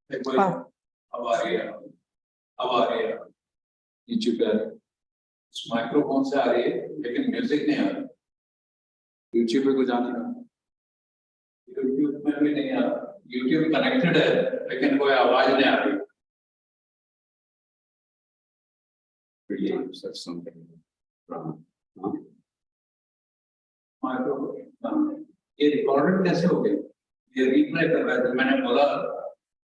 कोई अब आ रही है, अब आ रही है नीचे पे इस माइक्रोफोन से आ रही है, लेकिन म्यूजिक नहीं आ रहा। यूट्यूब पे कुछ आने का, यूट्यूब में भी नहीं आ रहा। यूट्यूब कनेक्टेड है लेकिन कोई आवाज नहीं आ रही। ये रिकॉर्डेड कैसे हो गया? ये रिप्लाई कर रहा है, मैंने बोला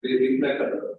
ये रिप्लाई कर रहा है।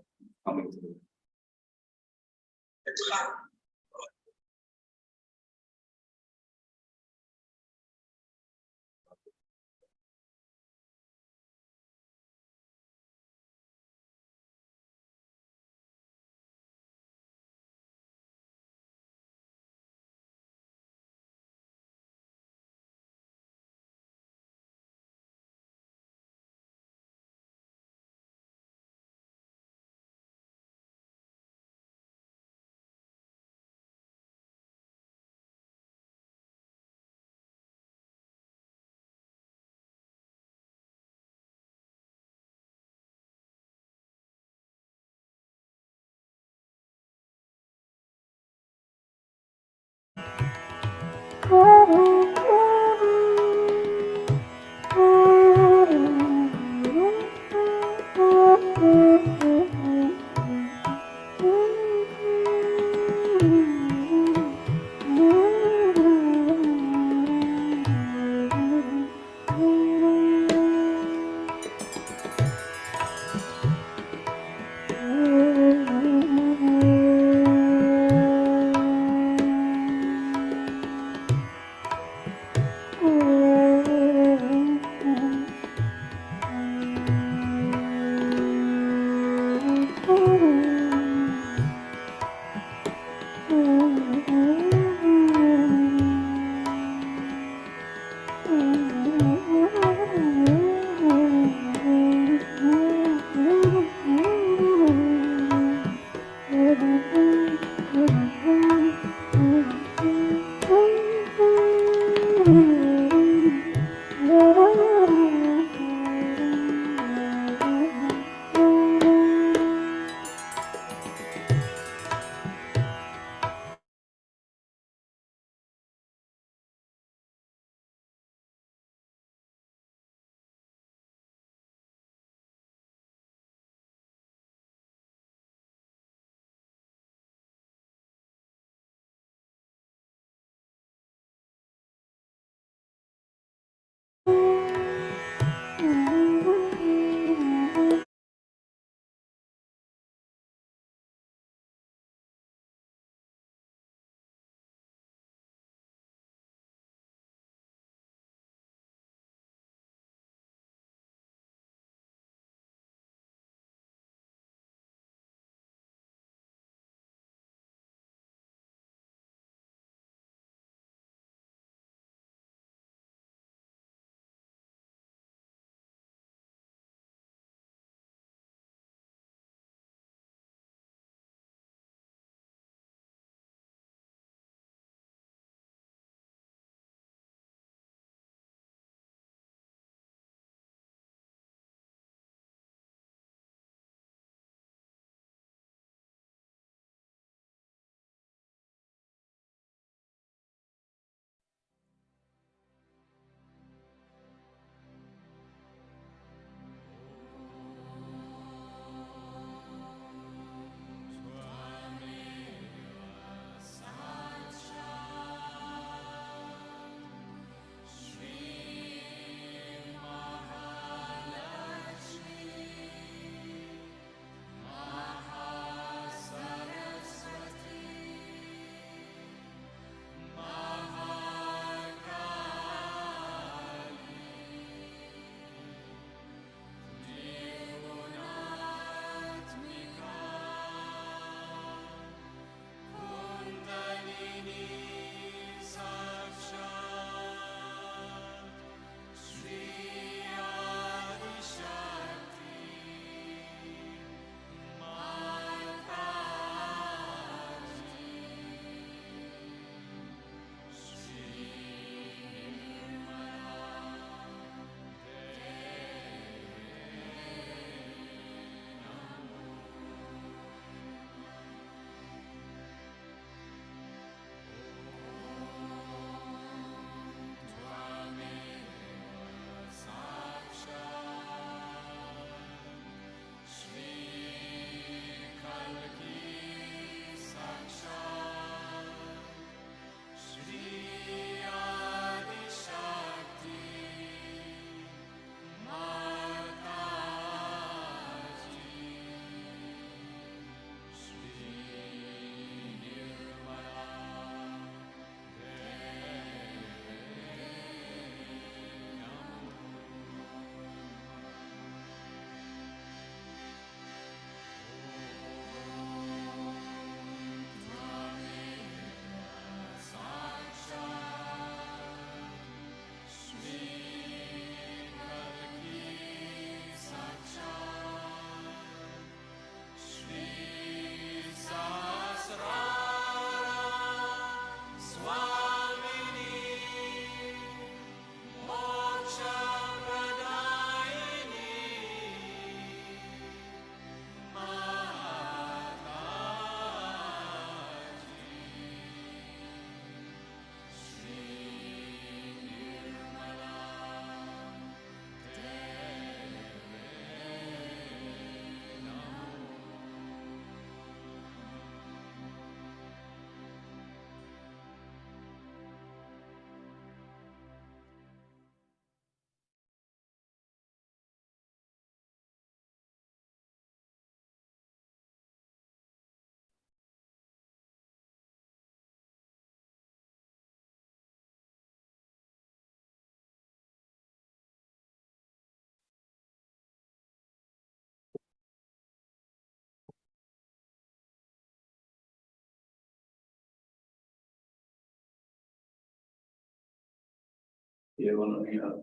ये वाला नहीं आ रहा।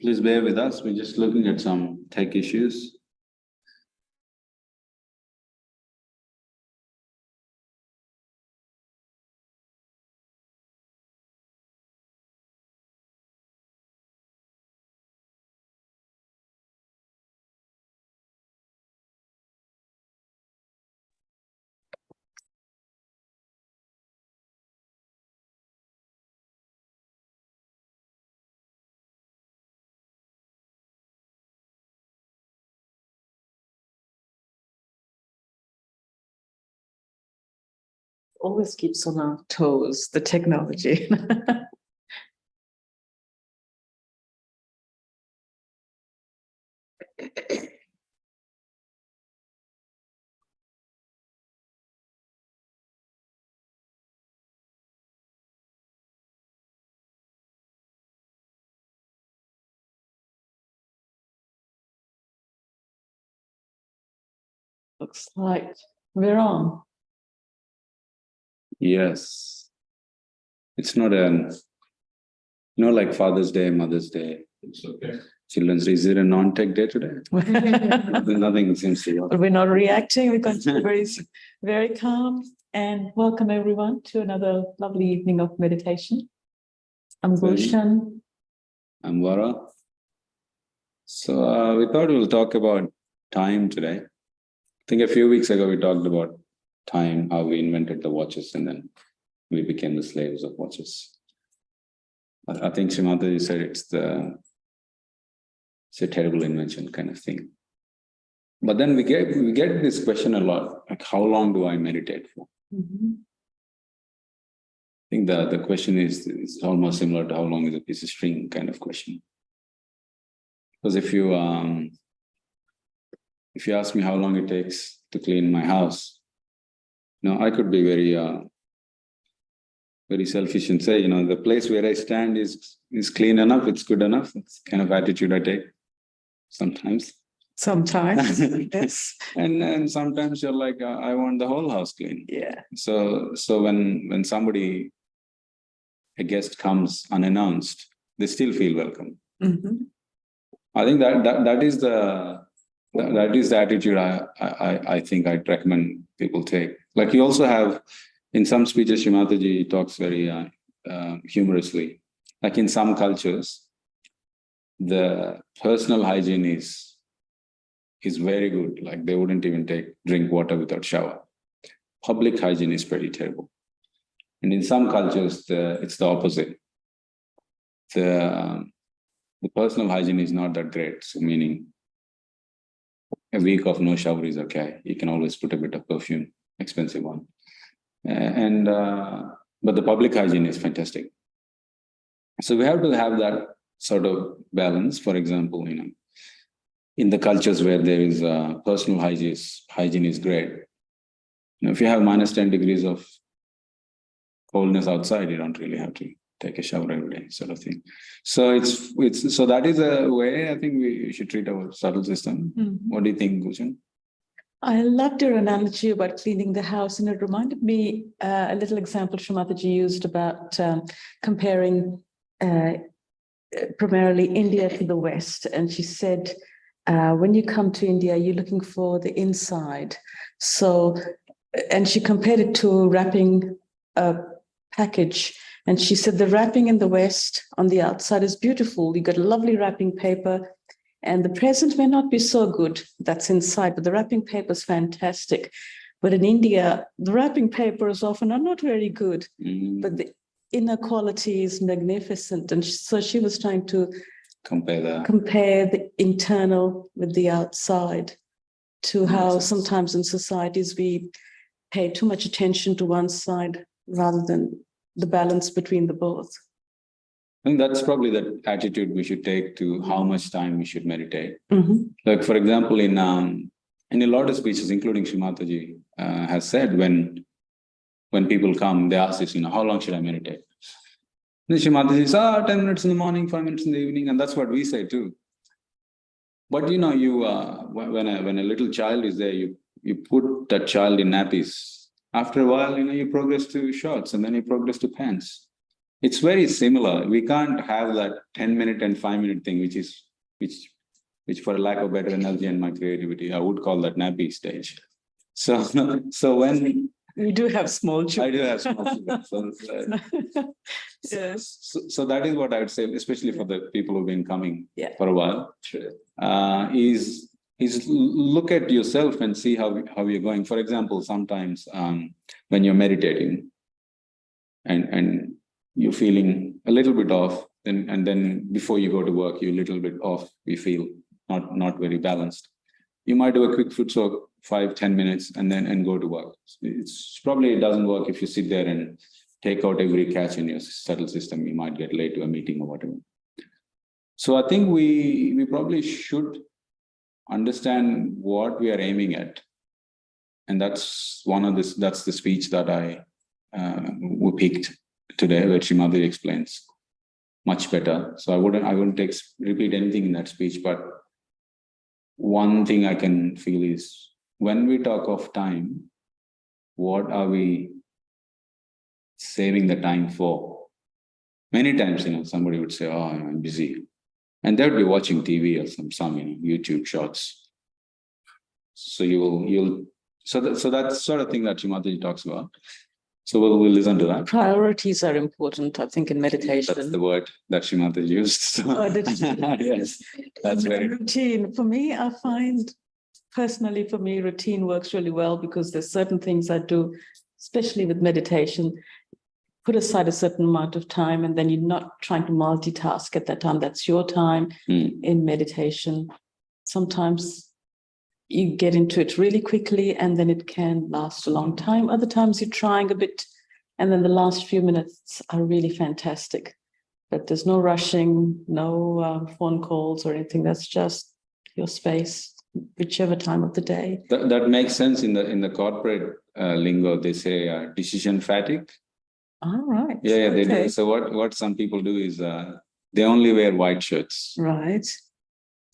Please bear with us. We're just looking at some tech issues. Always keeps on our toes, the technology. Looks like we're on. Yes. It's not like Father's Day, Mother's Day. It's okay. Children's Day. Is it a non-tech day today? Nothing seems to But we're not reacting. We're going to be very, very calm. And welcome everyone to another lovely evening of meditation. I'm Gulshan. I'm Vara. So we thought we'll talk about time today. I think a few weeks ago we talked about time, how we invented the watches and then we became the slaves of watches. I think Shri Mataji said it's a terrible invention kind of thing. But then we get this question a lot, like how long do I meditate for? Mm-hmm. I think the question is almost similar to how long is a piece of string kind of question. Because if you ask me how long it takes to clean my house, I could be very selfish and say, the place where I stand is clean enough, it's good enough. It's the kind of attitude I take sometimes. Sometimes, yes. And sometimes you're like, I want the whole house clean. Yeah. So when a guest comes unannounced, they still feel welcome. Mm-hmm. I think that is the attitude I think I'd recommend people take. Like you also have, in some speeches, Shri Mataji talks very humorously. Like in some cultures, the personal hygiene is very good. Like they wouldn't even drink water without shower. Public hygiene is pretty terrible. And in some cultures, it's the opposite. The personal hygiene is not that great. So meaning a week of no shower is okay. You can always put a bit of perfume, expensive one. But the public hygiene is fantastic. So we have to have that sort of balance. For example, in the cultures where there is personal hygiene is great. If you have minus 10 degrees of coldness outside, you don't really have to take a shower every day, sort of thing. So so that is a way I think we should treat our subtle system. What do you think, Gushan? I loved your analogy about cleaning the house, and it reminded me a little example Shri Mataji used about comparing primarily India to the West. And she said, when you come to India, you're looking for the inside. So, and she compared it to wrapping a package. And she said the wrapping in the West on the outside is beautiful. You got a lovely wrapping paper, and the present may not be so good. That's inside, but the wrapping paper is fantastic. But in India, the wrapping paper is often not very good, but the inner quality is magnificent. And so she was trying to compare the internal with the outside, to how sometimes in societies we pay too much attention to one side rather than the balance between the both. I think that's probably the attitude we should take to how much time we should meditate. Like, for example, in a lot of speeches, including Shri Mataji, has said when people come, they ask this, how long should I meditate? Then Shri Mataji says, 10 minutes in the morning, 5 minutes in the evening, and that's what we say too. But when a little child is there, you put that child in nappies. After a while, you progress to shorts, and then you progress to pants. It's very similar. We can't have that 10-minute and 5-minute thing, which for lack of better analogy and my creativity, I would call that nappy stage. So when we do have small children. I do have small children. Yes. So that is what I would say, especially for the people who've been coming for a while. True. Is look at yourself and see how you're going. For example, sometimes when you're meditating and you're feeling a little bit off, and then before you go to work, you're a little bit off, you feel not very balanced. You might do a quick foot soak, 5-10 minutes, and go to work. It doesn't work if you sit there and take out every catch in your subtle system. You might get late to a meeting or whatever. So I think we probably should understand what we are aiming at, and that's the speech that we picked today, where Shri Mataji explains much better. So I wouldn't repeat anything in that speech, but one thing I can feel is when we talk of time, what are we saving the time for? Many times, somebody would say, "Oh, I'm busy," and they would be watching TV or some YouTube shorts. So so that's sort of thing that Shri Mataji talks about. So we'll listen to that. Priorities are important, I think, in meditation. That's the word that Shri Mataji used. So. Yes, that's very routine. For me, I find personally, routine works really well, because there's certain things I do, especially with meditation. Put aside a certain amount of time, and then you're not trying to multitask at that time. That's your time in meditation. Sometimes you get into it really quickly, and then it can last a long time. Other times you're trying a bit, and then the last few minutes are really fantastic. But there's no rushing, no phone calls or anything. That's just your space, whichever time of the day. That makes sense. In the corporate lingo, they say decision fatigue. All right. Yeah, they do. So what some people do is they only wear white shirts. Right.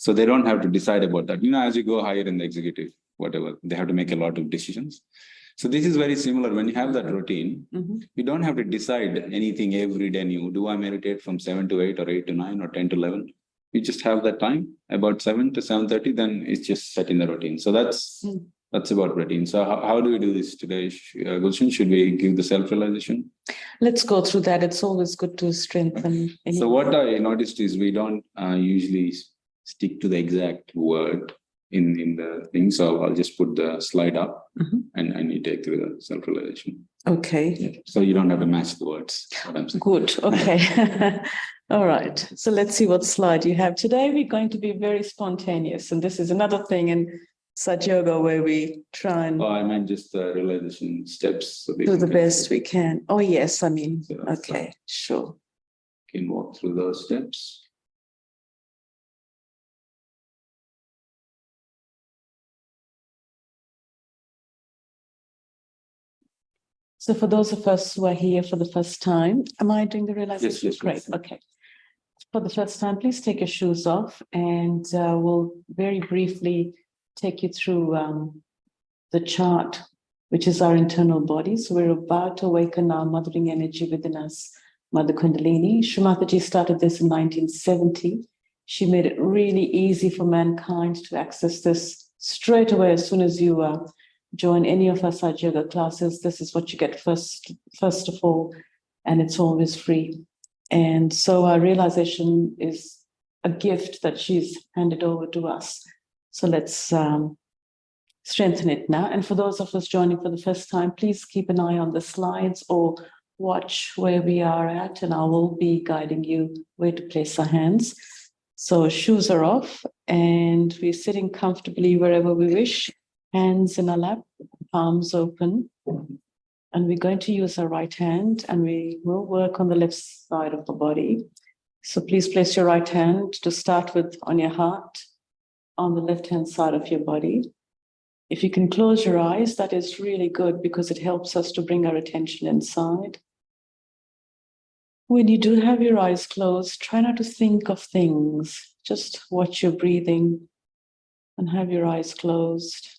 So they don't have to decide about that. As you go higher in the executive, whatever, they have to make a lot of decisions. So this is very similar. When you have that routine, you don't have to decide anything every day. Do I meditate from 7 to 8 or 8 to 9 or 10 to 11? You just have that time about 7 to 7:30, then it's just set in the routine. So that's That's about routine. So how do we do this today, Gulshan? Should we give the self-realization? Let's go through that. It's always good to strengthen. So what I noticed is we don't usually stick to the exact word in the thing. So I'll just put the slide up and you take through the self-realization. Okay. Yeah. So you don't have to match the words. What I'm saying. Good. Okay. All right. So let's see what slide you have. Today we're going to be very spontaneous. And this is another thing in Sahaja Yoga where we try and I meant just the realization steps. So do the best we can. Oh, yes. I mean, So, okay, sure. Can walk through those steps. So for those of us who are here for the first time, am I doing the realization? Yes. Great. Okay. For the first time, please take your shoes off and we'll very briefly take you through the chart, which is our internal body. So we're about to awaken our mothering energy within us, Mother Kundalini. Shri Mataji started this in 1970. She made it really easy for mankind to access this straight away as soon as you join any of our Sahaja Yoga classes. This is what you get first of all, and it's always free. And so our realization is a gift that she's handed over to us. So let's strengthen it now. And for those of us joining for the first time, please keep an eye on the slides or watch where we are at, and I will be guiding you where to place our hands. So shoes are off and we're sitting comfortably wherever we wish, hands in our lap, palms open. And we're going to use our right hand and we will work on the left side of the body. So please place your right hand to start with on your heart, on the left-hand side of your body. If you can close your eyes, that is really good because it helps us to bring our attention inside. When you do have your eyes closed, try not to think of things. Just watch your breathing and have your eyes closed.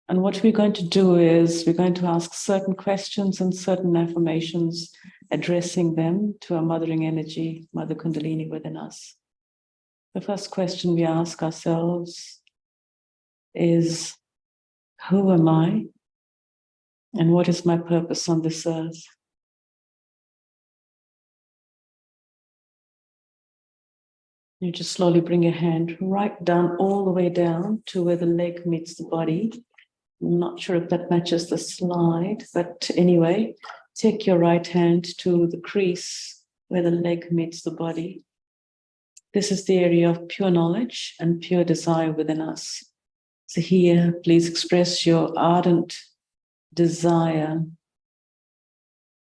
And what we're going to do is we're going to ask certain questions and certain affirmations, addressing them to our mothering energy, Mother Kundalini within us. The first question we ask ourselves is, who am I? And what is my purpose on this earth? You just slowly bring your hand right down, all the way down to where the leg meets the body. I'm not sure if that matches the slide, but anyway, take your right hand to the crease where the leg meets the body. This is the area of pure knowledge and pure desire within us. So here, please express your ardent desire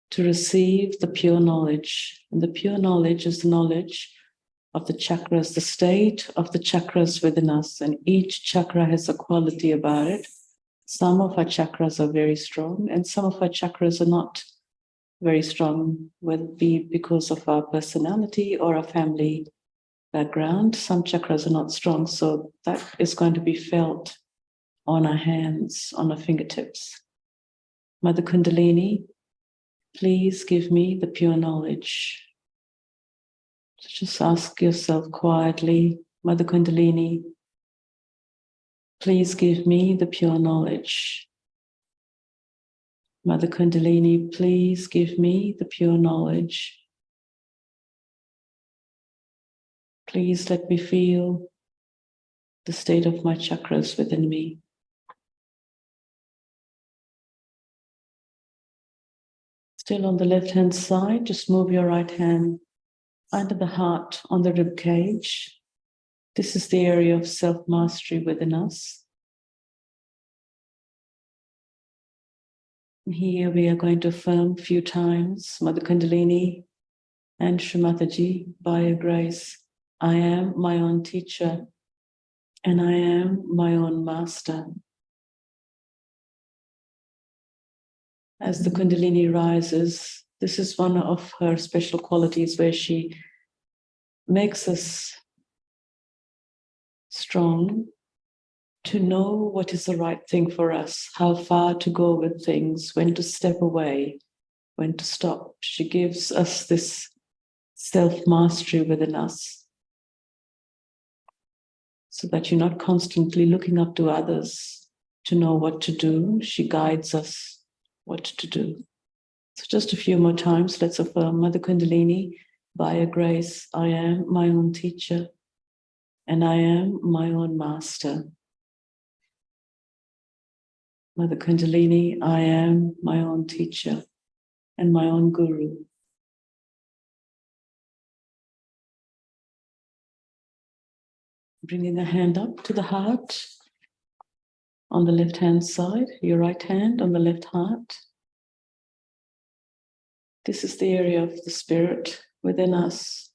to receive the pure knowledge. And the pure knowledge is the knowledge of the chakras, the state of the chakras within us. And each chakra has a quality about it. Some of our chakras are very strong and some of our chakras are not very strong, whether it be because of our personality or our family background. Some chakras are not strong, so that is going to be felt on our hands, on our fingertips. Mother Kundalini, please give me the pure knowledge. So just ask yourself quietly, Mother Kundalini, please give me the pure knowledge. Mother Kundalini, please give me the pure knowledge. Please let me feel the state of my chakras within me. Still on the left-hand side, just move your right hand under the heart on the rib cage. This is the area of self-mastery within us. Here we are going to affirm a few times, Mother Kundalini and Shri Mataji, by your grace, I am my own teacher and I am my own master. As the Kundalini rises, this is one of her special qualities where she makes us strong to know what is the right thing for us, how far to go with things, when to step away, when to stop. She gives us this self-mastery within us. so that you're not constantly looking up to others to know what to do. She guides us what to do. So just a few more times, let's affirm, Mother Kundalini, by your grace, I am my own teacher and I am my own master. Mother Kundalini, I am my own teacher and my own guru. Bringing a hand up to the heart on the left-hand side, your right hand on the left heart. This is the area of the spirit within us.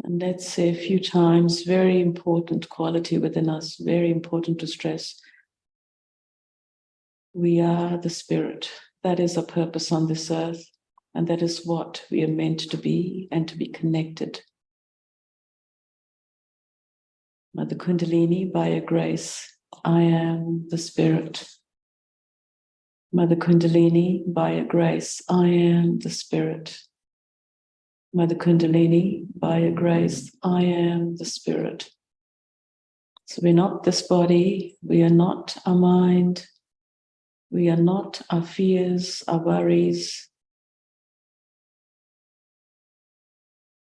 And let's say a few times, very important quality within us, very important to stress. We are the spirit. That is our purpose on this earth. And that is what we are meant to be and to be connected. Mother Kundalini, by your grace, I am the spirit. Mother Kundalini, by your grace, I am the spirit. Mother Kundalini, by your grace, I am the spirit. So we're not this body, we are not our mind, we are not our fears, our worries.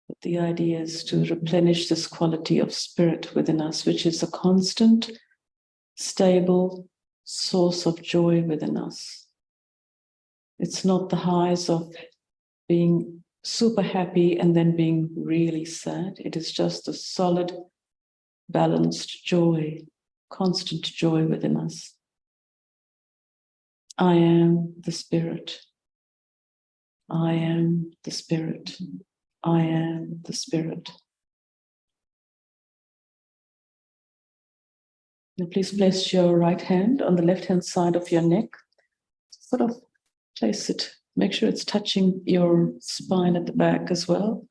But the idea is to replenish this quality of spirit within us, which is a constant, stable source of joy within us. It's not the highs of being super happy and then being really sad. It is just a solid, balanced joy, constant joy within us. I am the spirit. I am the spirit. I am the spirit. Now please place your right hand on the left-hand side of your neck. Sort of place it. Make sure it's touching your spine at the back as well.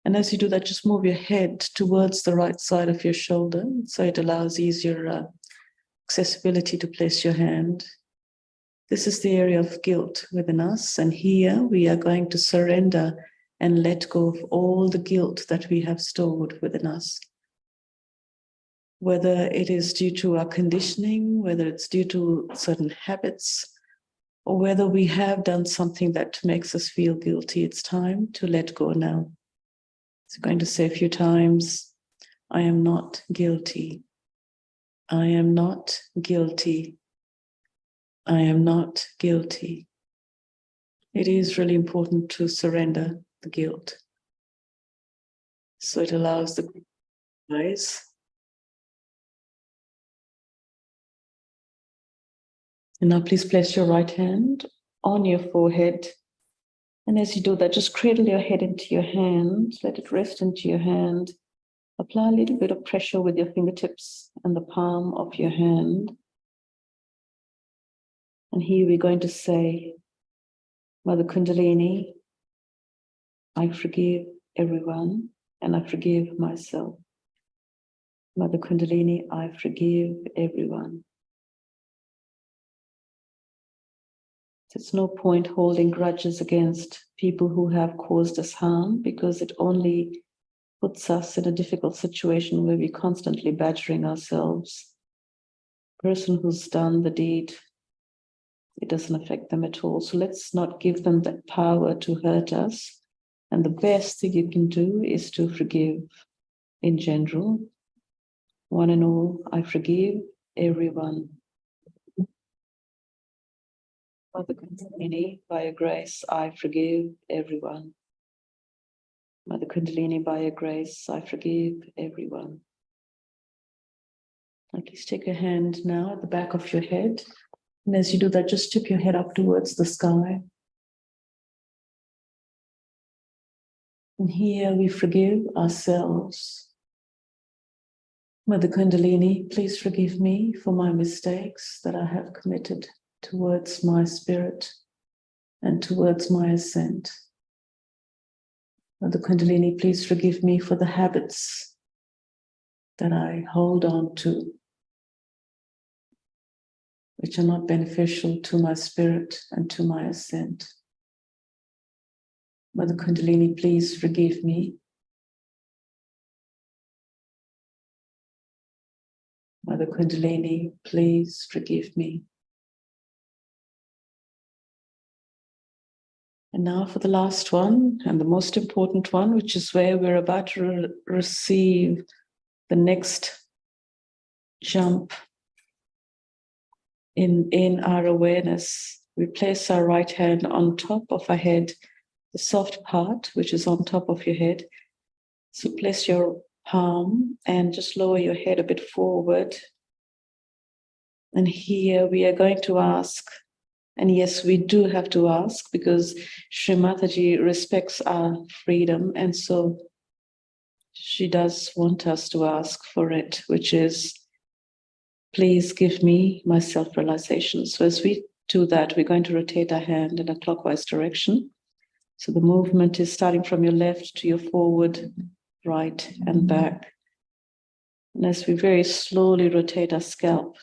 And as you do that, just move your head towards the right side of your shoulder, so it allows easier accessibility to place your hand. This is the area of guilt within us. And here we are going to surrender and let go of all the guilt that we have stored within us. Whether it is due to our conditioning, whether it's due to certain habits, or whether we have done something that makes us feel guilty, it's time to let go now. So I'm going to say a few times, I am not guilty. I am not guilty. I am not guilty. It is really important to surrender the guilt. So it allows the eyes. And now please place your right hand on your forehead. And as you do that, just cradle your head into your hand. Let it rest into your hand. Apply a little bit of pressure with your fingertips and the palm of your hand. And here we're going to say, Mother Kundalini, I forgive everyone and I forgive myself. Mother Kundalini, I forgive everyone. There's no point holding grudges against people who have caused us harm, because it only puts us in a difficult situation where we're constantly badgering ourselves. The person who's done the deed, it doesn't affect them at all. So let's not give them that power to hurt us. And the best thing you can do is to forgive in general. One and all, I forgive everyone. Mother Kundalini, by your grace, I forgive everyone. Mother Kundalini, by your grace, I forgive everyone. Now please take your hand now at the back of your head. And as you do that, just tip your head up towards the sky. And here we forgive ourselves. Mother Kundalini, please forgive me for my mistakes that I have committed towards my spirit and towards my ascent. Mother Kundalini, please forgive me for the habits that I hold on to, which are not beneficial to my spirit and to my ascent. Mother Kundalini, please forgive me Mother Kundalini, please forgive me. And now for the last one, and the most important one, which is where we're about to receive the next jump in our awareness. We place our right hand on top of our head, the soft part, which is on top of your head. So place your palm and just lower your head a bit forward. And here we are going to ask, and yes, we do have to ask because Shri Mataji respects our freedom. And so she does want us to ask for it, which is, please give me my self-realization. So as we do that, we're going to rotate our hand in a clockwise direction. So the movement is starting from your left to your forward, right, and back. And as we very slowly rotate our scalp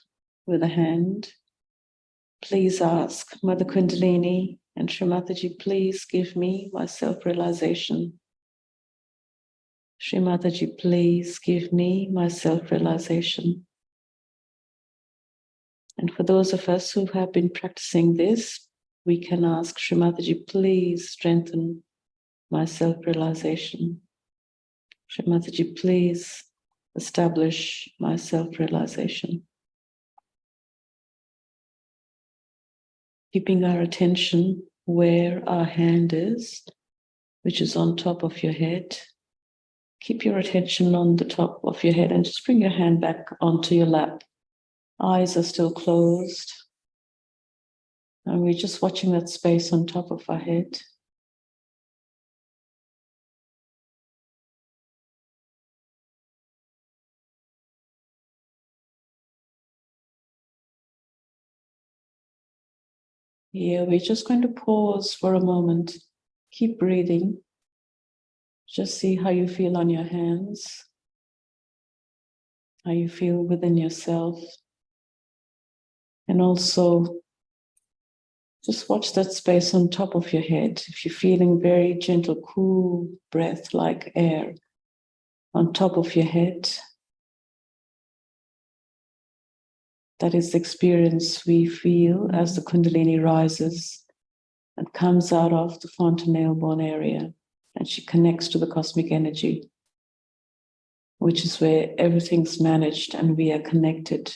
with a hand, please ask Mother Kundalini and Shri Mataji, please give me my self-realization. Shri Mataji, please give me my self-realization. And for those of us who have been practicing this, we can ask Shri Mataji, please strengthen my self-realization. Shri Mataji, please establish my self-realization. Keeping our attention where our hand is, which is on top of your head. Keep your attention on the top of your head and just bring your hand back onto your lap. Eyes are still closed. And we're just watching that space on top of our head. Here, we're just going to pause for a moment. Keep breathing. Just see how you feel on your hands, how you feel within yourself. And also, just watch that space on top of your head. If you're feeling very gentle, cool breath like air on top of your head, that is the experience we feel as the Kundalini rises and comes out of the fontanelle bone area, and she connects to the cosmic energy, which is where everything's managed and we are connected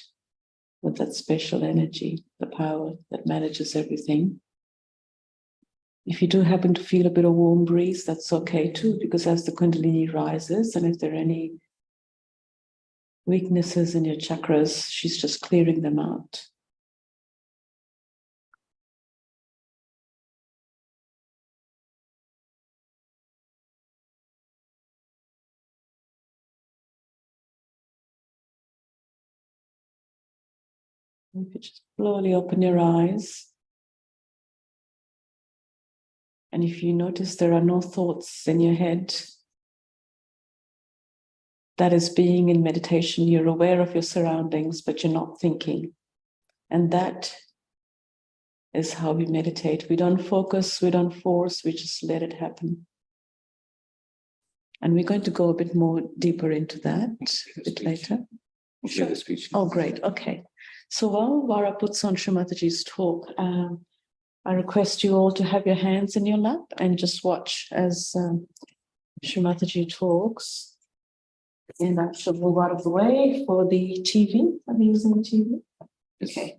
with that special energy, the power that manages everything. If you do happen to feel a bit of warm breeze, that's okay too, because as the Kundalini rises, and if there are any weaknesses in your chakras, she's just clearing them out. You could just slowly open your eyes. And if you notice there are no thoughts in your head, that is being in meditation. You're aware of your surroundings, but you're not thinking. And that is how we meditate. We don't focus, we don't force, we just let it happen. And we're going to go a bit more deeper into that a bit later. Sure. The speech. Oh, great. Okay. So while Vara puts on Shri Mataji's talk, I request you all to have your hands in your lap and just watch as Shri Mataji talks. And I shall move out of the way for the TV. Are we using the TV? Okay.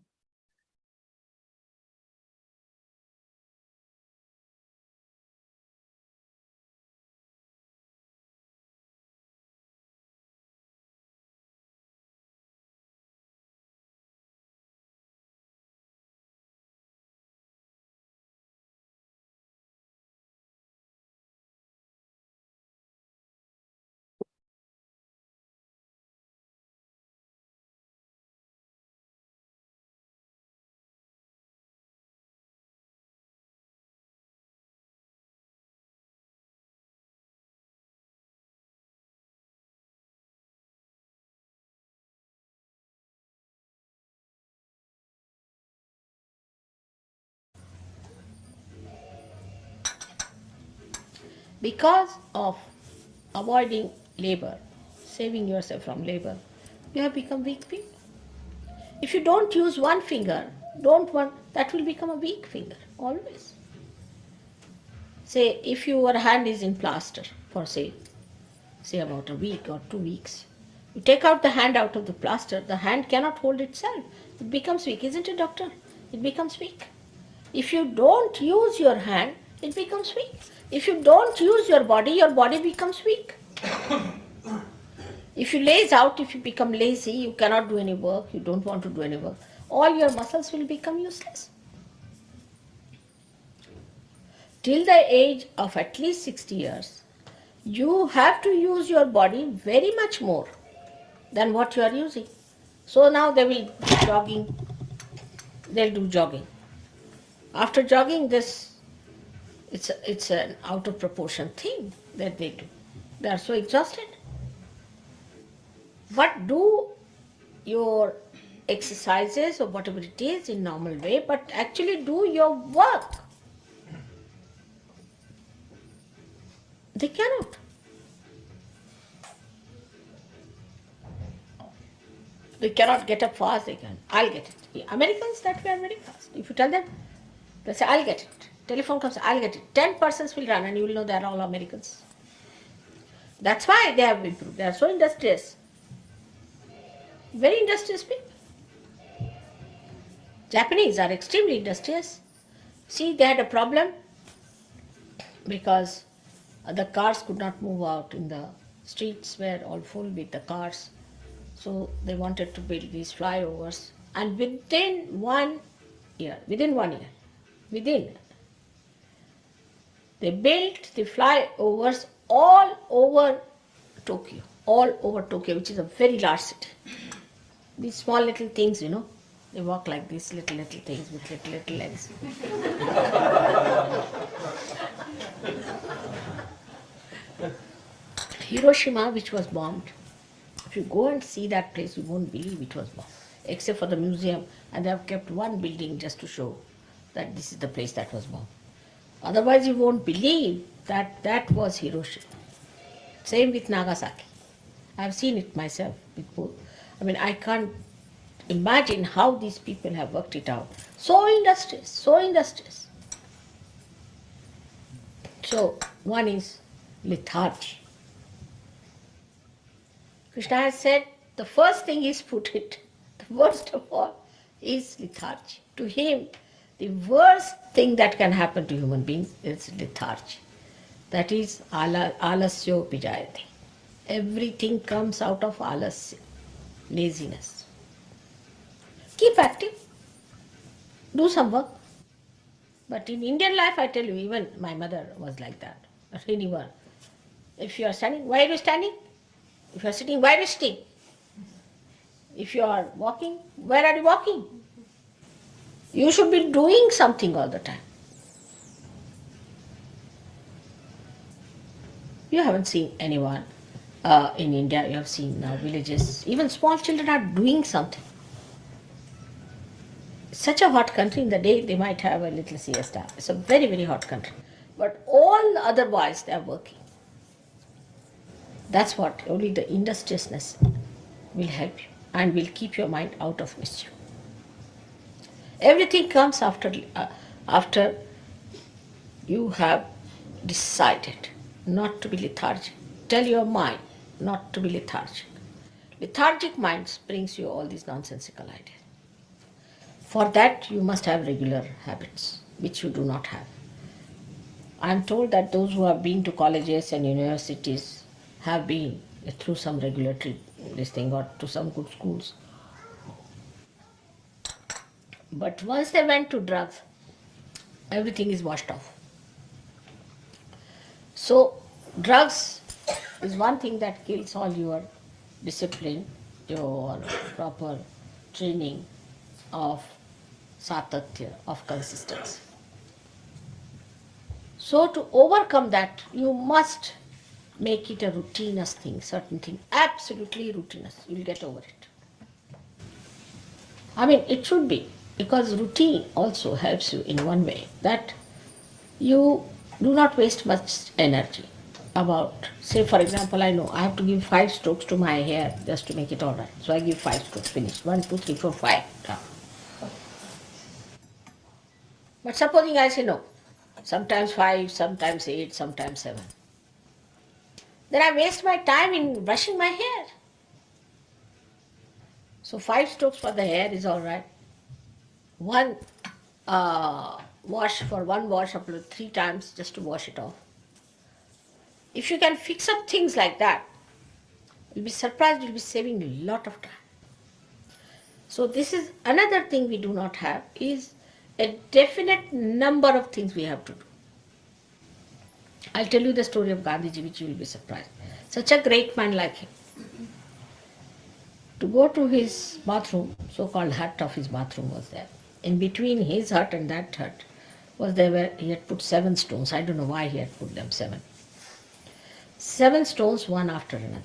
Because of avoiding labor, saving yourself from labor, you have become weak people. If you don't use one finger, that will become a weak finger, always. Say, if your hand is in plaster for say about a week or 2 weeks, you take out the hand out of the plaster, the hand cannot hold itself. It becomes weak, isn't it, doctor? It becomes weak. If you don't use your hand, it becomes weak. If you don't use your body becomes weak. If you laze out, if you become lazy, you cannot do any work, you don't want to do any work, all your muscles will become useless. Till the age of at least 60 years, you have to use your body very much more than what you are using. So now they will do jogging, they'll do jogging. After jogging, it's an out of proportion thing that they do. They are so exhausted. But do your exercises or whatever it is in normal way, but actually do your work. They cannot. They cannot get up fast, they can. I'll get it. The Americans, that way are very fast. If you tell them, they say, I'll get it. Telephone comes, I'll get it. 10 persons will run and you will know they are all Americans. That's why they have improved. They are so industrious. Very industrious people. Japanese are extremely industrious. See, they had a problem because the cars could not move out in the streets, were all full with the cars. So they wanted to build these flyovers, and within 1 year, they built the flyovers all over Tokyo, which is a very large city. These small little things, they walk like these little things with little legs. Hiroshima, which was bombed, if you go and see that place, you won't believe it was bombed, except for the museum, and they have kept one building just to show that this is the place that was bombed. Otherwise, you won't believe that was Hiroshima. Same with Nagasaki. I have seen it myself with both. I can't imagine how these people have worked it out. So industrious. So, one is lethargy. Krishna has said the first thing is put it. The worst of all is lethargy. To him, the worst thing that can happen to human beings is lethargy. That is alasyo pijayate. Everything comes out of alasya, laziness. Keep active. Do some work. But in Indian life, I tell you, even my mother was like that. Anyone. If you are standing, why are you standing? If you are sitting, why are you sitting? If you are walking, where are you walking? You should be doing something all the time. You haven't seen anyone in India, you have seen now villages, even small children are doing something. It's such a hot country, in the day they might have a little siesta. It's a very, very hot country. But all otherwise they are working. That's what, only the industriousness will help you and will keep your mind out of mischief. Everything comes after you have decided not to be lethargic. Tell your mind not to be lethargic. Lethargic minds brings you all these nonsensical ideas. For that you must have regular habits, which you do not have. I am told that those who have been to colleges and universities have been through some regulatory or to some good schools. But once they went to drugs, everything is washed off. So drugs is one thing that kills all your discipline, your proper training of satatya, of consistency. So to overcome that, you must make it a routinous thing, certain thing, absolutely routinous. You will get over it. It should be, because routine also helps you in one way, that you do not waste much energy. about, say for example, I know I have to give 5 strokes to my hair just to make it all right. So I give 5 strokes, finished. 1, 2, 3, 4, 5. Done. But supposing I say no, sometimes 5, sometimes 8, sometimes 7. Then I waste my time in brushing my hair. So 5 strokes for the hair is all right. One wash for one wash up to 3 times just to wash it off. If you can fix up things like that, you'll be surprised, you'll be saving a lot of time. So this is another thing we do not have, is a definite number of things we have to do. I'll tell you the story of Gandhiji, which you will be surprised. Such a great man like him. To go to his bathroom, so-called hut of his bathroom was there. In between his hut and that hut was there where he had put 7 stones. I don't know why he had put them 7. 7 stones, one after another.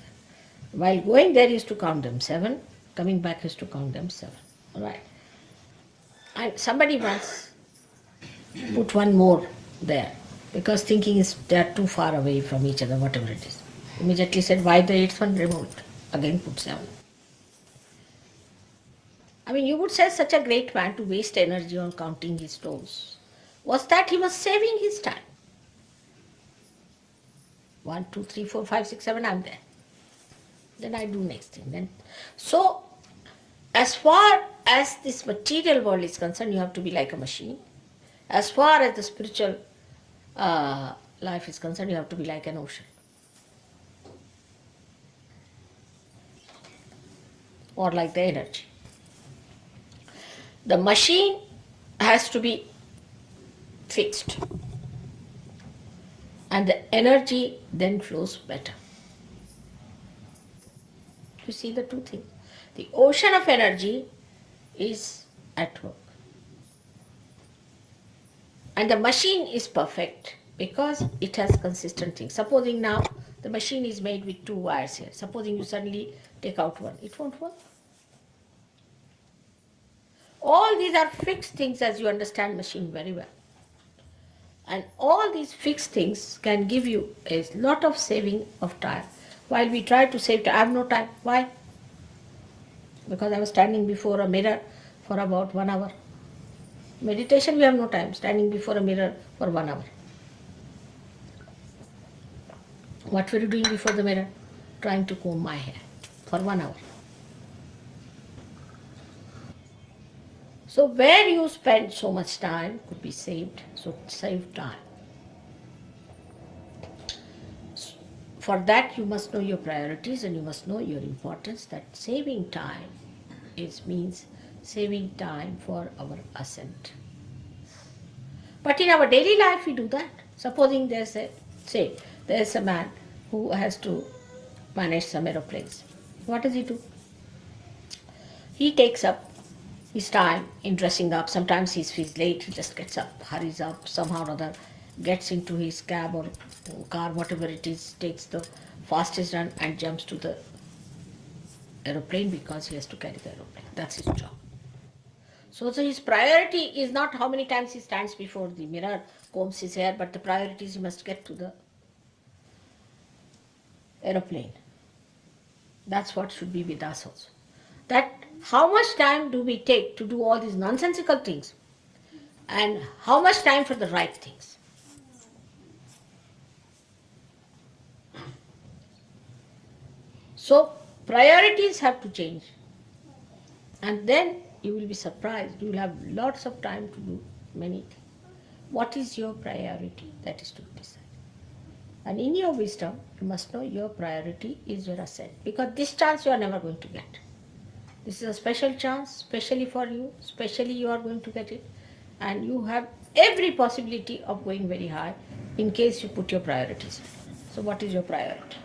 While going there, he used to count them 7. Coming back, he used to count them 7. All right. And somebody once put one more there because thinking they are too far away from each other, whatever it is. Immediately said, why the 8th one? Remove it. Again put 7. I mean, you would say such a great man to waste energy on counting his toes. Was that he was saving his time? 1, 2, 3, 4, 5, 6, 7, I'm there. Then I do next thing. Then, so, as far as this material world is concerned, you have to be like a machine. As far as the spiritual life is concerned, you have to be like an ocean. Or like the energy. The machine has to be fixed. And the energy then flows better. You see the two things. The ocean of energy is at work. And the machine is perfect because it has consistent things. Supposing now the machine is made with 2 wires here. Supposing you suddenly take out one, it won't work. All these are fixed things as you understand machine very well. And all these fixed things can give you a lot of saving of time. While we try to save time, I have no time. Why? Because I was standing before a mirror for about 1 hour. Meditation, we have no time. Standing before a mirror for 1 hour. What were you doing before the mirror? Trying to comb my hair for 1 hour. So where you spend so much time could be saved. So save time. For that you must know your priorities and you must know your importance, that saving time means saving time for our ascent. But in our daily life we do that. Supposing there's a man who has to manage some aeroplanes. What does he do? He takes up his time in dressing up. Sometimes he's late, he just gets up, hurries up, somehow or other, gets into his cab or car, whatever it is, takes the fastest run and jumps to the aeroplane because he has to carry the aeroplane. That's his job. So his priority is not how many times he stands before the mirror, combs his hair, but the priority is he must get to the aeroplane. That's what should be with us also. That how much time do we take to do all these nonsensical things and how much time for the right things. So priorities have to change, and then you will be surprised. You will have lots of time to do many things. What is your priority? That is to be decided. And in your wisdom, you must know your priority is your ascent, because this chance you are never going to get. This is a special chance, specially for you, specially you are going to get it, and you have every possibility of going very high in case you put your priorities. So what is your priority?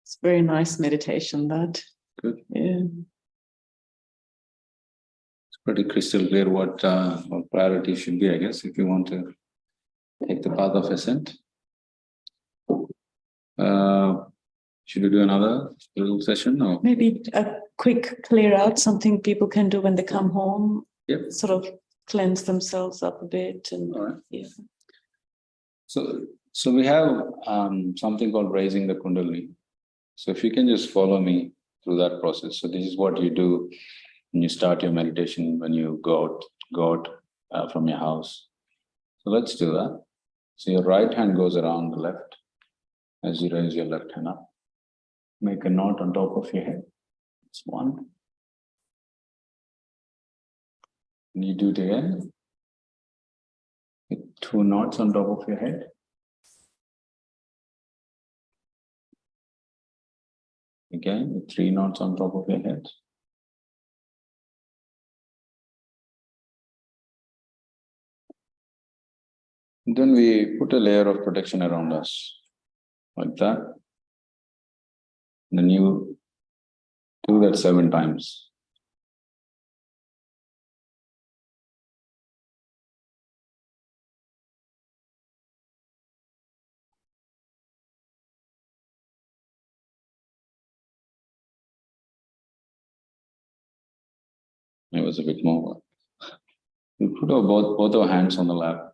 It's very nice meditation, that. Good. Yeah. It's pretty crystal clear what priority should be, I guess, if you want to take the path of ascent. Should we do another little session or? Maybe a quick clear out, something people can do when they come home. Yep. Sort of cleanse themselves up a bit. And All right. yeah. So we have something called raising the Kundalini. So if you can just follow me through that process. So this is what you do when you start your meditation, when you go out from your house. So let's do that. So your right hand goes around the left as you raise your left hand up. Make a knot on top of your head. It's one. And you do it again. With two knots on top of your head. Again, with three knots on top of your head. And then we put a layer of protection around us, like that. And then you do that 7 times. It was a bit more. We put both our hands on the lap.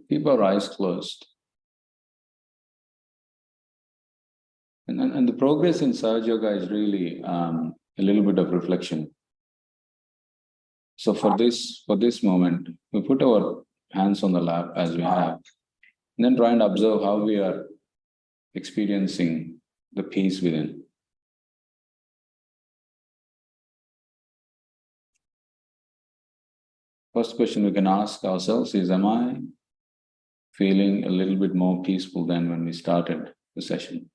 Keep our eyes closed. And the progress in Sahaja Yoga is really a little bit of reflection. So for this moment, we put our hands on the lap as we have, and then try and observe how we are experiencing the peace within. First question we can ask ourselves is, am I feeling a little bit more peaceful than when we started the session?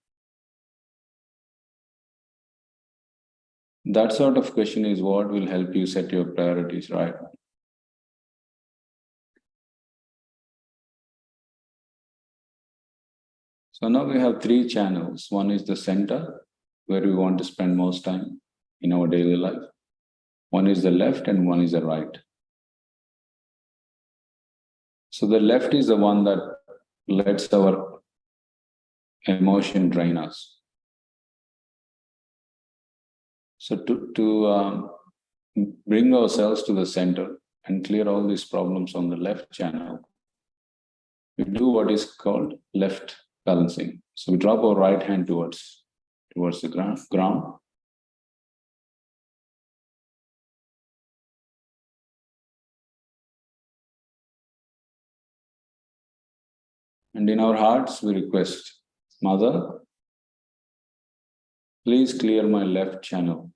That sort of question is what will help you set your priorities right. So now we have three channels. One is the center, where we want to spend most time in our daily life. One is the left and one is the right. So the left is the one that lets our emotion drain us. So to bring ourselves to the center and clear all these problems on the left channel, we do what is called left balancing. So we drop our right hand towards the ground. And in our hearts, we request, Mother, please clear my left channel.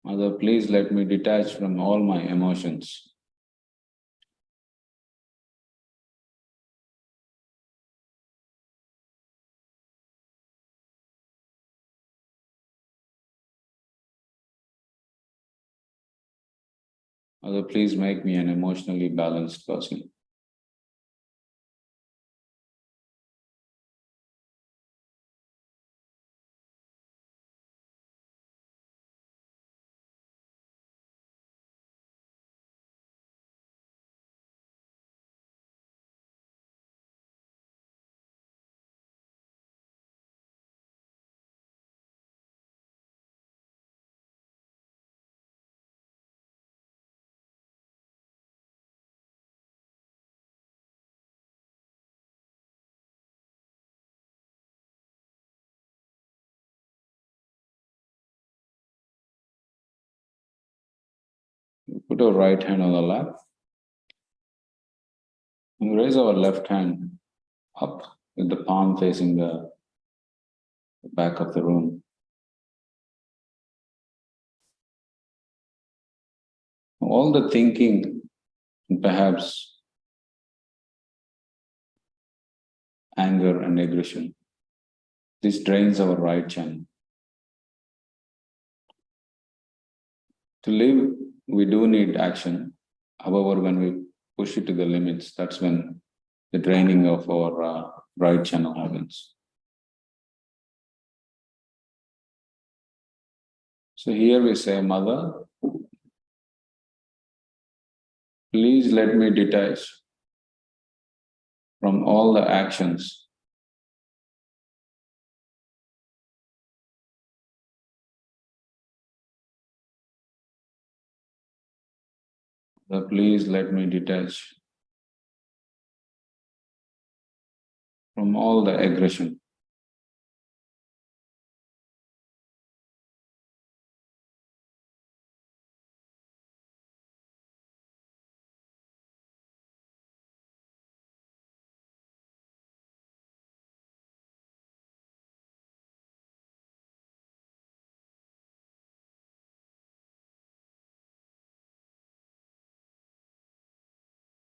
Mother, please let me detach from all my emotions. Mother, please make me an emotionally balanced person. Put our right hand on the lap and raise our left hand up with the palm facing the back of the room. All the thinking, and perhaps anger and aggression, this drains our right channel. To live, we do need action. However, when we push it to the limits, that's when the draining of our right channel happens. So here we say, Mother, please let me detach from all the actions please let me detach from all the aggression.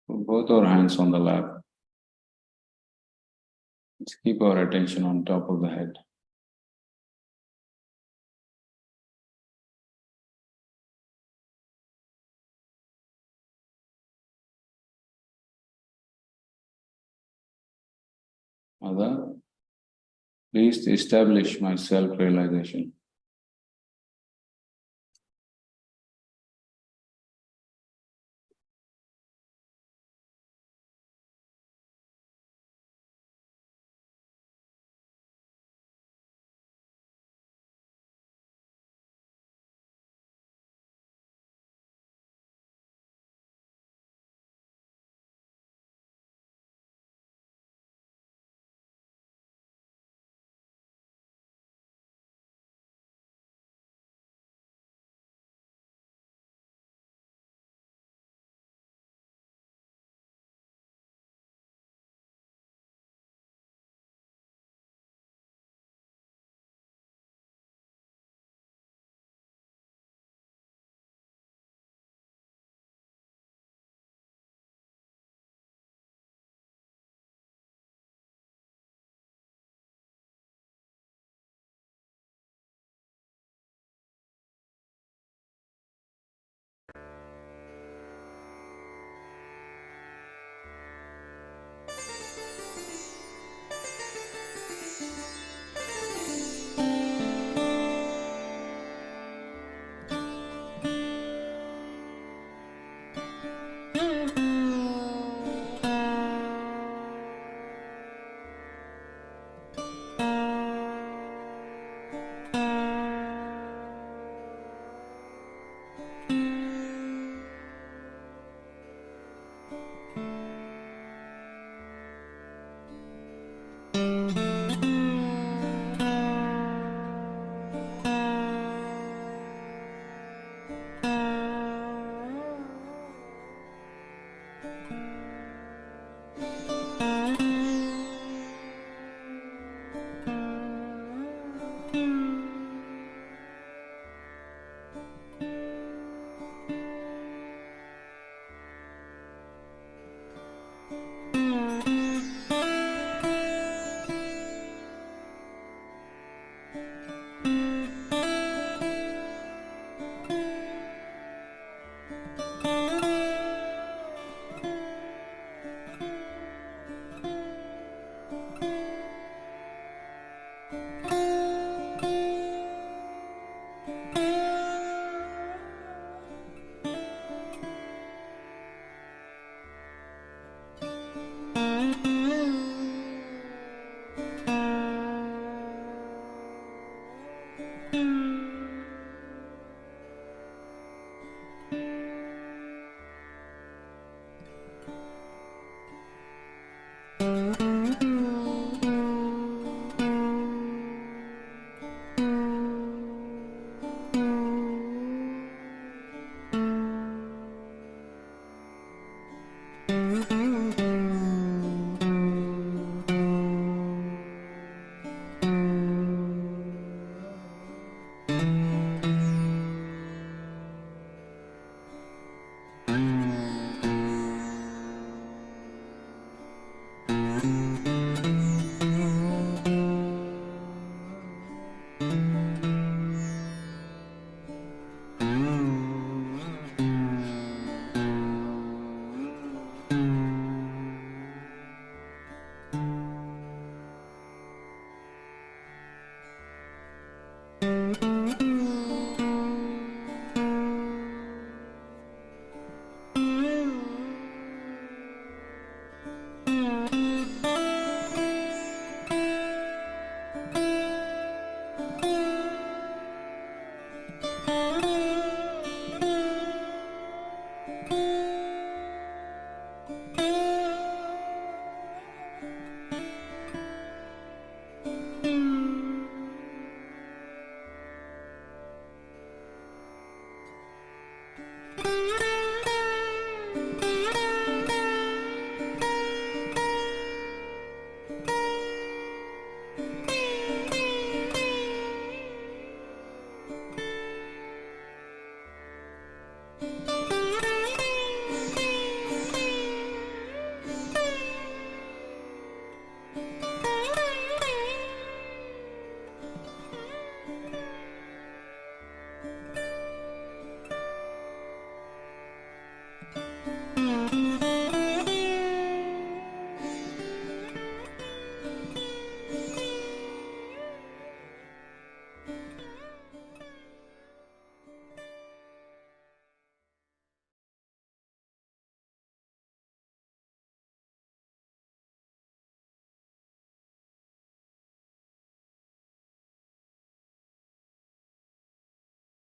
Put both our hands on the lap. Let's keep our attention on top of the head. Mother, please establish my self-realization.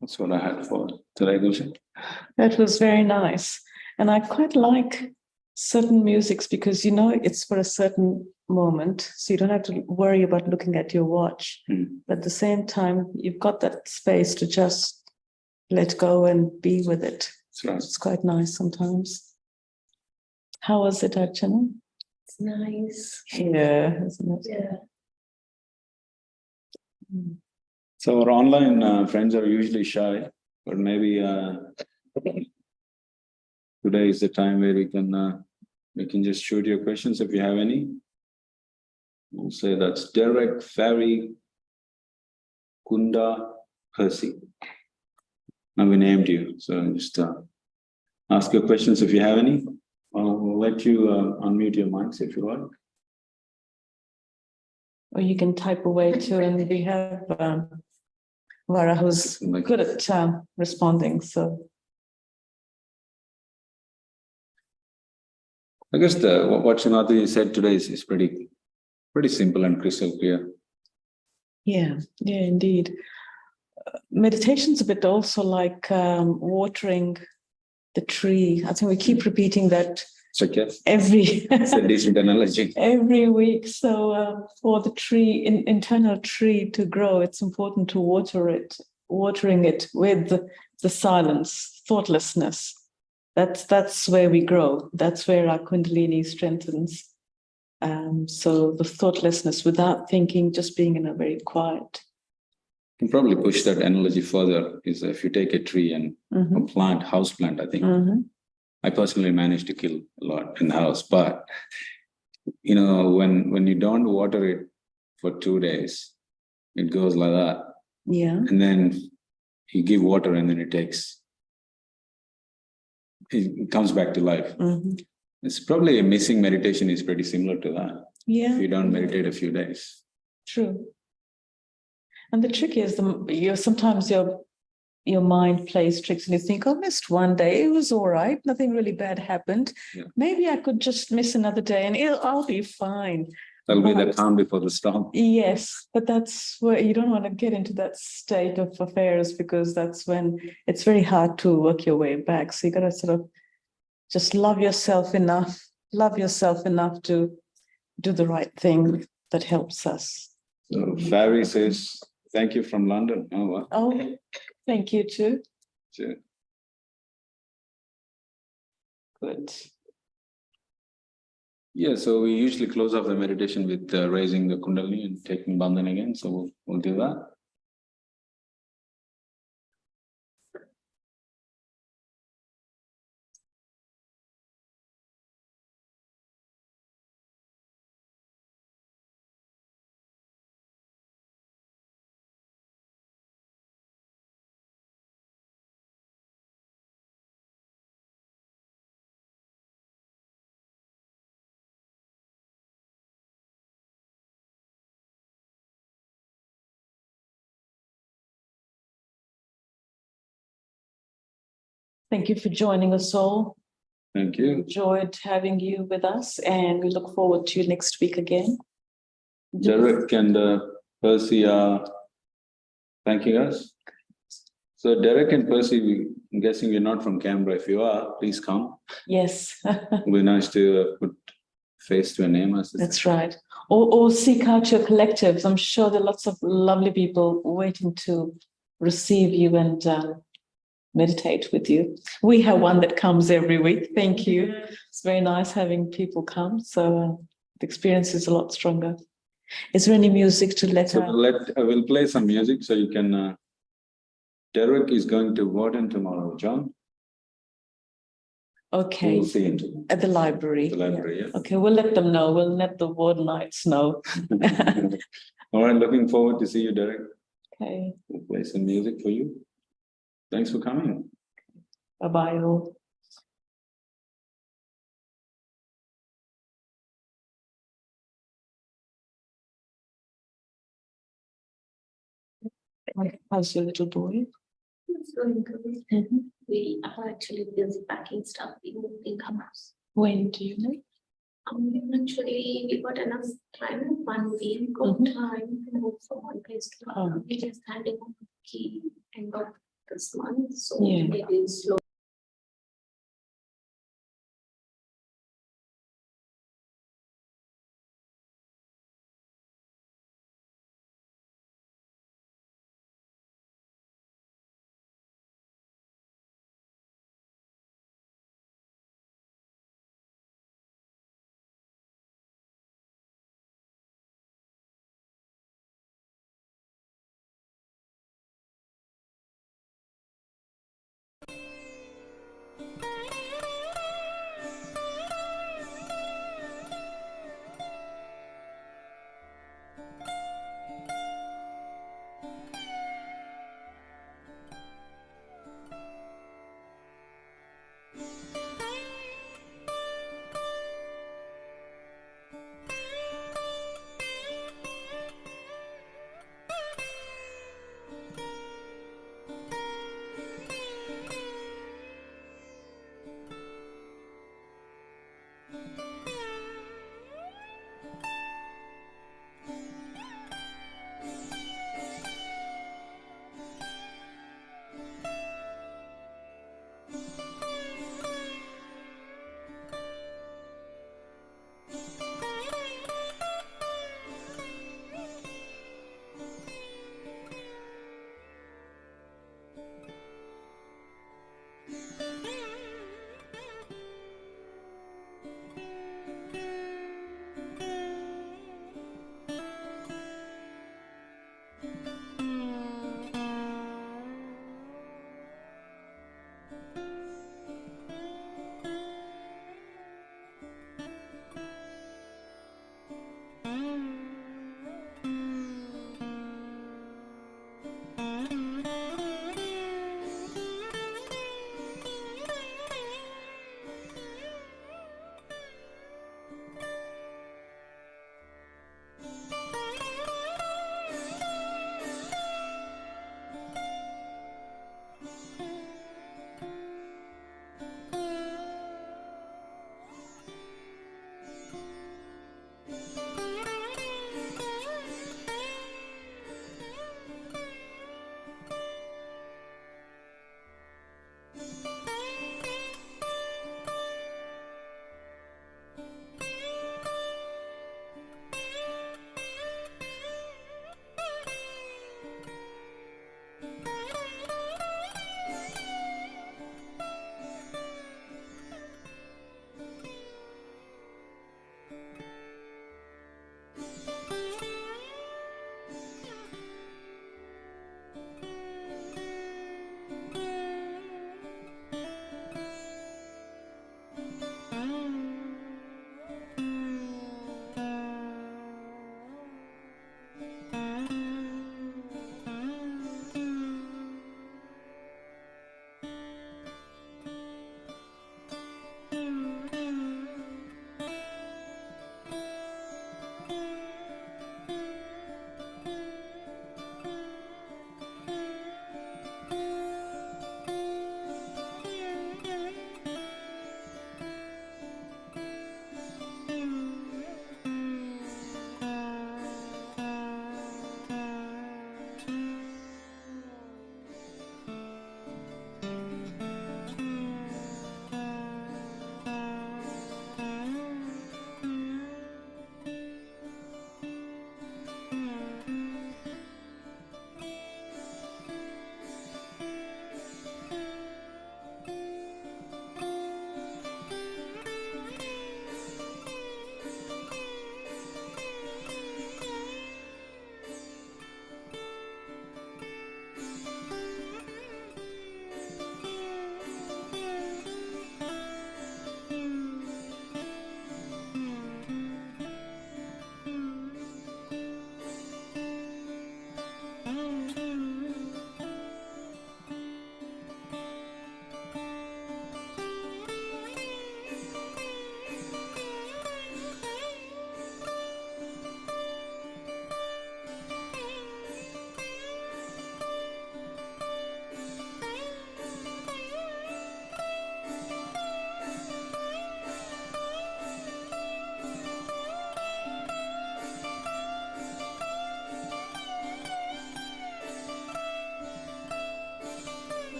That's what I had for today, Gulshan. That was very nice. And I quite like certain musics because, you know, it's for a certain moment. So you don't have to worry about looking at your watch. But at the same time, you've got that space to just let go and be with it. That's right. It's quite nice sometimes. How was it, Archana? It's nice. Yeah, isn't it? Yeah. So our online friends are usually shy, but maybe today is the time where we can just shoot your questions if you have any. We'll say that's Derek, Ferry, Kunda, Percy. Now we named you, so just ask your questions if you have any. I'll let you unmute your mics if you like. Or you can type away too, and we have Vara who's good at responding. So I guess what Shri Mataji said today is pretty simple and crystal clear. yeah, indeed. Meditation's a bit also like watering the tree. I think we keep repeating that It's okay. it's a decent analogy. every week. So for the tree, internal tree to grow, it's important to watering it with the silence, thoughtlessness. That's where we grow. That's where our Kundalini strengthens. So the thoughtlessness without thinking, just being in a very quiet. You can probably push that analogy further. Is if you take a tree and a house plant, I think. I personally managed to kill a lot in the house, but you know, when you don't water it for 2 days, it goes like that. Yeah. And then you give water and then it comes back to life. It's probably a missing meditation is pretty similar to that. Yeah. If you don't meditate a few days. True. And the trick is sometimes your mind plays tricks and you think, oh, missed one day, it was all right, nothing really bad happened. Yeah. Maybe I could just miss another day and I'll be fine. That'll be the But- calm before the storm. Yes, but that's where you don't want to get into that state of affairs, because that's when it's very hard to work your way back. So you got to sort of just love yourself enough to do the right thing that helps us. So Barry says, thank you from London. Oh, wow. Oh, thank you too. Sure. Good. Yeah, so we usually close off the meditation with raising the Kundalini and taking Bandhan again. So we'll do that. Thank you for joining us all. Thank you. Enjoyed having you with us, and we look forward to you next week again. Derek and Percy are thanking us. So Derek and Percy, I'm guessing you're not from Canberra. If you are, please come. Yes, It'll be nice to put face to a name. As they say. that's right. Or seek out your collectives. I'm sure there are lots of lovely people waiting to receive you and meditate with you. We have one that comes every week. Thank you. It's very nice having people come. So the experience is a lot stronger. Is there any music to let So out? we'll play some music so you can. Derek is going to Warden tomorrow, John. Okay, We'll see him tomorrow. at the library. The library, yeah. Okay, we'll let them know. We'll let the Wardenites know. All right, looking forward to see you, Derek. Okay, We'll play some music for you. Thanks for coming. bye-bye all. How's your little boy? It's going good. Mhm. We are actually busy packing stuff. We moved in house. When do you know? Actually, we got enough time, 1 week of time to move from one place to another. Oh. We just handing over the key end of this month, so Yeah. it is slow.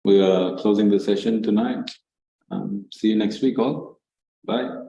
we are closing the session tonight. See you next week all. Bye.